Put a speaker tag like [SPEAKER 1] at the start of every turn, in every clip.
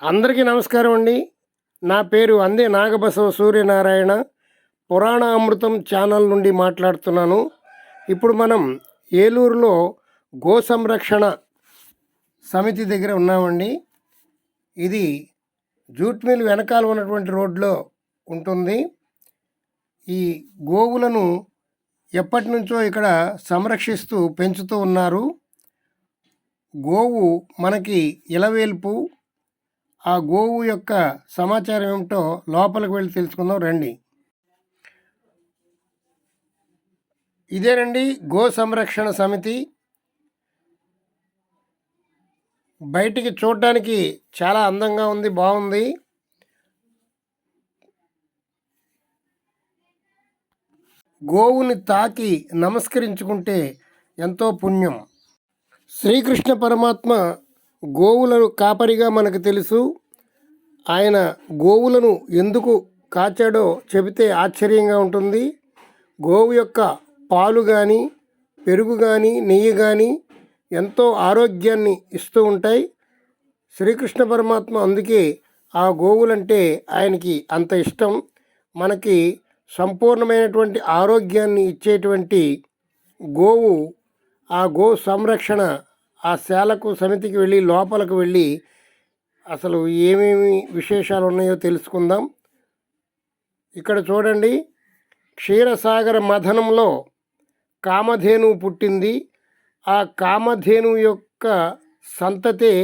[SPEAKER 1] అందరికీ నమస్కారం అండి. నా పేరు అందే నాగబసవ సూర్యనారాయణ. పురాణ అమృతం ఛానల్ నుండి మాట్లాడుతున్నాను. ఇప్పుడు మనం ఏలూరులో గో సంరక్షణ సమితి దగ్గర ఉన్నామండి. ఇది జూట్ మిల్ వెనకాల ఉన్నటువంటి రోడ్లో ఉంటుంది. ఈ గోవులను ఎప్పటి నుంచో ఇక్కడ సంరక్షిస్తూ పెంచుతూ ఉన్నారు. గోవు మనకి ఇలవేల్పు. ఆ గోవు యొక్క సమాచారం ఏమిటో లోపలికి వెళ్ళి తెలుసుకుందాం రండి. ఇదేనండి గో సంరక్షణ సమితి. బయటికి చూడడానికి చాలా అందంగా ఉంది, బాగుంది. గోవుని తాకి నమస్కరించుకుంటే ఎంతో పుణ్యం. శ్రీకృష్ణ పరమాత్మ గోవులను కాపరిగా మనకు తెలుసు. ఆయన గోవులను ఎందుకు కాచాడో చెబితే ఆశ్చర్యంగా ఉంటుంది. గోవు యొక్క పాలు కానీ, పెరుగు కానీ, నెయ్యి కానీ ఎంతో ఆరోగ్యాన్ని ఇస్తూ ఉంటాయి. శ్రీకృష్ణ పరమాత్మ అందుకే ఆ గోవులంటే ఆయనకి అంత ఇష్టం. మనకి సంపూర్ణమైనటువంటి ఆరోగ్యాన్ని ఇచ్చేటువంటి గోవు. ఆ గో సంరక్షణ ఆ శాలకు సమితికి వెళ్ళి లోపలికి వెళ్ళి అసలు ఏమేమి విశేషాలు ఉన్నాయో తెలుసుకుందాం. ఇక్కడ చూడండి, క్షీరసాగర మథనంలో కామధేనువు పుట్టింది. ఆ కామధేనువు యొక్క సంతతే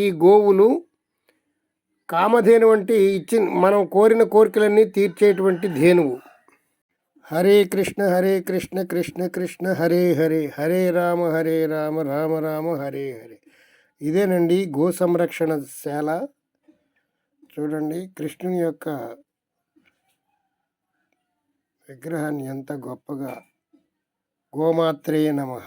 [SPEAKER 1] ఈ గోవులు. కామధేను అంటే మనం కోరిన కోరికలన్నీ తీర్చేటువంటి ధేనువు. హరే కృష్ణ కృష్ణ కృష్ణ హరే హరే, హరే రామ రామ రామ హరే హరే. ఇదేనండి గో సంరక్షణ శాల. చూడండి కృష్ణుని యొక్క విగ్రహాన్ని ఎంత గొప్పగా. గోమాత్రే నమః.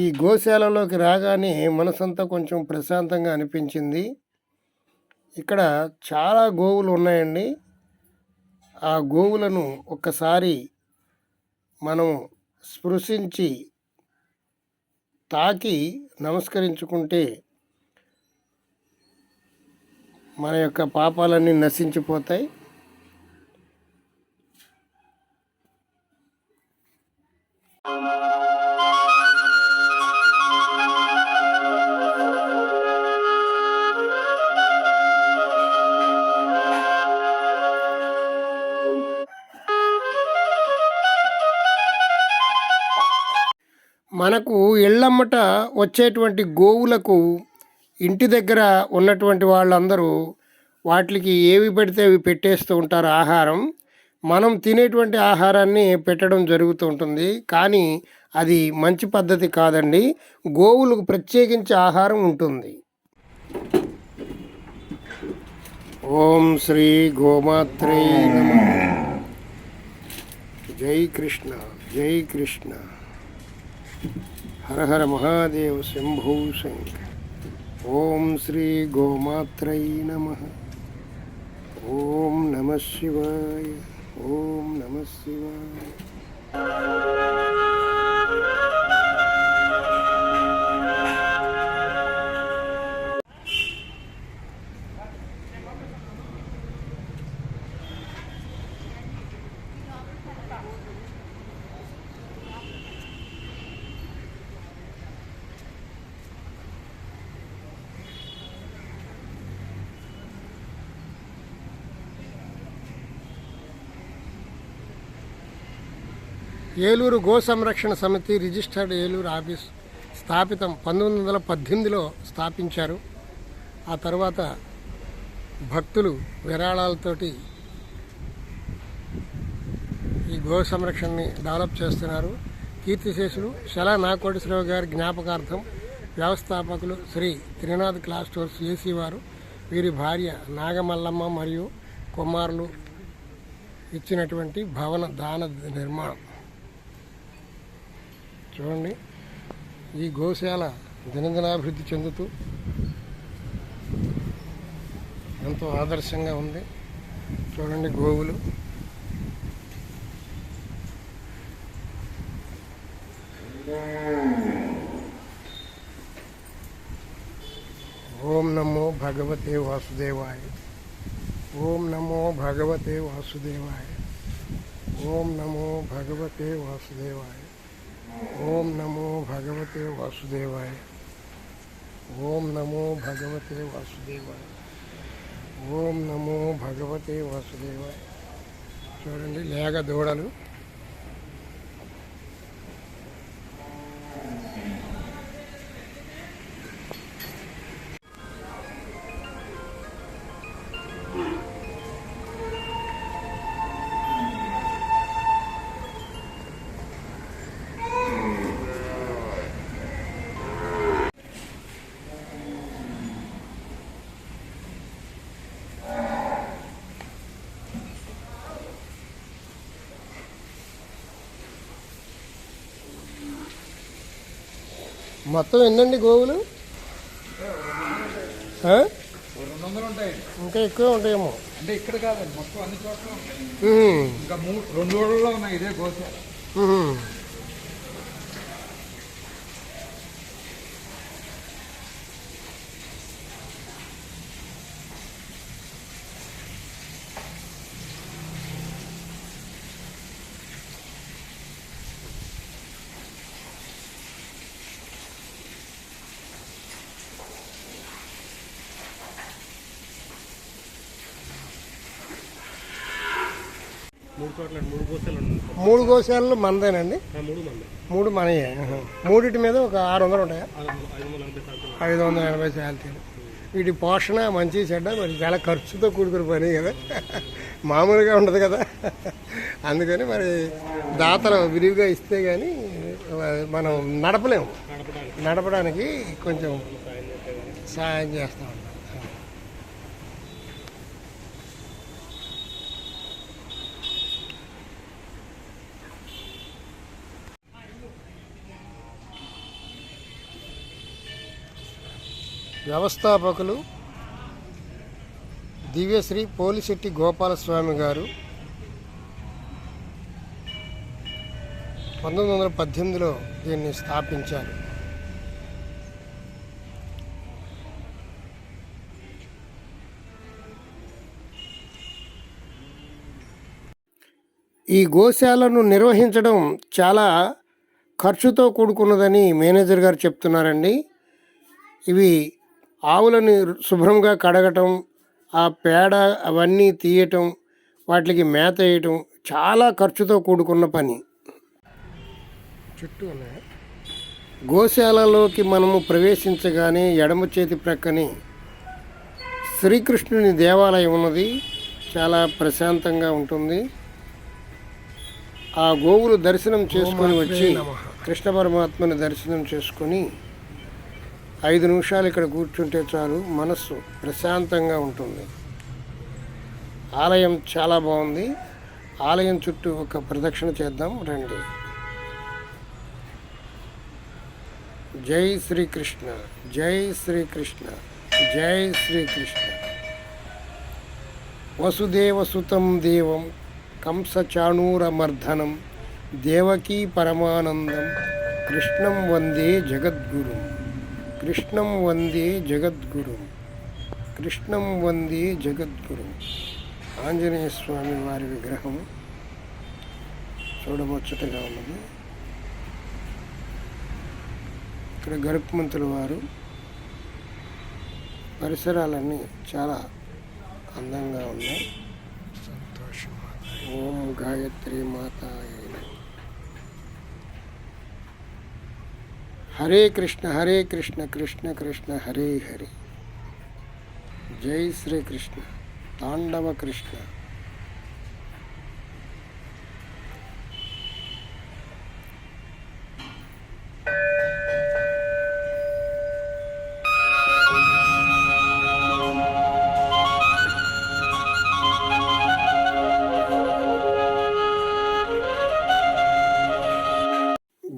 [SPEAKER 1] ఈ గోశాలలోకి రాగానే మనసంతా కొంచెం ప్రశాంతంగా అనిపించింది. ఇక్కడ చాలా గోవులు ఉన్నాయండి. ఆ గోవులను ఒక్కసారి మనం స్పృశించి తాకి నమస్కరించుకుంటే మన యొక్క పాపాలన్నీ నశించిపోతాయి. మనకు ఇళ్ళమ్మట వచ్చేటువంటి గోవులకు ఇంటి దగ్గర ఉన్నటువంటి వాళ్ళందరూ వాటికి ఏవి పెడితే అవి పెట్టేస్తూ ఉంటారు ఆహారం. మనం తినేటువంటి ఆహారాన్ని పెట్టడం జరుగుతూ ఉంటుంది. కానీ అది మంచి పద్ధతి కాదండి. గోవులకు ప్రత్యేకించి ఆహారం ఉంటుంది. ఓం శ్రీ గోమాత్రే నమః. జై కృష్ణ, జై కృష్ణ. హర హర మహాదేవ్ శంభో శంకర్. ఓం శ్రీ గోమాత్రై నమః. ఓం నమః శివాయ, ఓం నమః శివాయ. ఏలూరు గో సంరక్షణ సమితి రిజిస్టర్డ్ ఏలూరు ఆఫీస్ స్థాపితం 1918లో స్థాపించారు. ఆ తర్వాత భక్తులు విరాళాలతోటి ఈ గో సంరక్షణని డెవలప్ చేస్తున్నారు. కీర్తిశేషులు శలా నాకోటేశ్వరరావు గారి జ్ఞాపకార్థం వ్యవస్థాపకులు Shri Trinath class stores AC వారు, వీరి భార్య నాగమల్లమ్మ మరియు కుమారులు ఇచ్చినటువంటి భవన దాన నిర్మాణం. చూడండి, ఈ గోశాల దినదినాభివృద్ధి చెందుతూ ఎంతో ఆదర్శంగా ఉంది. చూడండి గోవులు. ఓం నమో భగవతే వాసుదేవాయ. ఓం నమో భగవతే వాసుదేవాయ. ఓం నమో భగవతే వాసుదేవాయ. ఓం నమో భగవతే వాసుదేవాయ. ఓం నమో భగవతే వాసుదేవాయ. ఓం నమో భగవతే వాసుదేవాయ. చూడండి లేగ దూడలు. మొత్తం ఎన్నండి గోవులు?
[SPEAKER 2] 200 ఉంటాయి,
[SPEAKER 1] ఇంకా ఎక్కువ ఉంటాయేమో.
[SPEAKER 2] అంటే ఇక్కడ కాదండి, మొత్తం అన్ని చోట్ల ఇంకా 2 ఊళ్ళలో ఉన్నాయి ఇదే గోశాల.
[SPEAKER 1] మూడు గోశాలలు మనదేనండి? 3 మనయే. మూడింటి మీద ఒక 600 ఉంటాయా? 580 శాలరీలు. వీటి పోషణ మంచి చెడ్డ మరి చాలా ఖర్చుతో కూడుకున్న పని కదా, మామూలుగా ఉండదు కదా. అందుకని మరి దాతలు విరివిగా ఇస్తే కానీ మనం నడపలేము. నడపడానికి కొంచెం సాయం చేస్తూ ఉంటాం. వ్యవస్థాపకులు దివ్యశ్రీ పోలిశెట్టి గోపాలస్వామి గారు 1918లో దీన్ని స్థాపించారు. ఈ గోశాలను నిర్వహించడం చాలా ఖర్చుతో కూడుకున్నదని మేనేజర్ గారు చెప్తున్నారండి. ఇవి ఆవులని శుభ్రంగా కడగటం, ఆ పేడ అవన్నీ తీయటం, వాటికి మేత వేయటం చాలా ఖర్చుతో కూడుకున్న పని. చుట్టూ ఉన్నాయి. గోశాలలోకి మనము ప్రవేశించగానే ఎడమ చేతి ప్రక్కని శ్రీకృష్ణుని దేవాలయం ఉన్నది. చాలా ప్రశాంతంగా ఉంటుంది. ఆ గోవులు దర్శనం చేసుకొని వచ్చి కృష్ణ పరమాత్మని దర్శనం చేసుకొని 5 నిమిషాలు ఇక్కడ కూర్చుంటే చాలు, మనస్సు ప్రశాంతంగా ఉంటుంది. ఆలయం చాలా బాగుంది. ఆలయం చుట్టూ ఒక ప్రదక్షిణ చేద్దాం రండి. జై శ్రీకృష్ణ, జై శ్రీకృష్ణ, జై శ్రీకృష్ణ. వసుదేవసుతం దేవం కంసచాణూరమర్ధనం దేవకీ పరమానందం కృష్ణం వందే జగద్గురుం. కృష్ణం వందే జగద్గురుం. కృష్ణం వందే జగద్గురుం. ఆంజనేయ స్వామి వారి విగ్రహం చూడముచ్చటగా ఉన్నది. ఇక్కడ గరుత్మంతుల వారు. పరిసరాలన్నీ చాలా అందంగా ఉన్నాయి. సంతోషం. ఓం గాయత్రి మాతాయ. హరే కృష్ణ హరే కృష్ణ కృష్ణ కృష్ణ హరే హరే. జై శ్రీకృష్ణ. తాండవ కృష్ణ.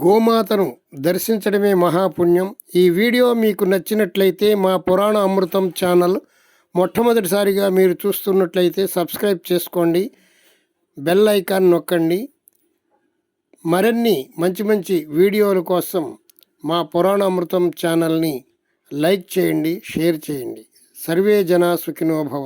[SPEAKER 1] గోమాతను దర్శించడమే మహాపుణ్యం. ఈ వీడియో మీకు నచ్చినట్లయితే మా పురాణ అమృతం ఛానల్ మొట్టమొదటిసారిగా మీరు చూస్తున్నట్లయితే సబ్స్క్రైబ్ చేసుకోండి, బెల్ ఐకాన్ నొక్కండి. మరిన్ని మంచి మంచి వీడియోల కోసం మా పురాణ అమృతం ఛానల్ని లైక్ చేయండి, షేర్ చేయండి. సర్వే జన సుఖినో భవ.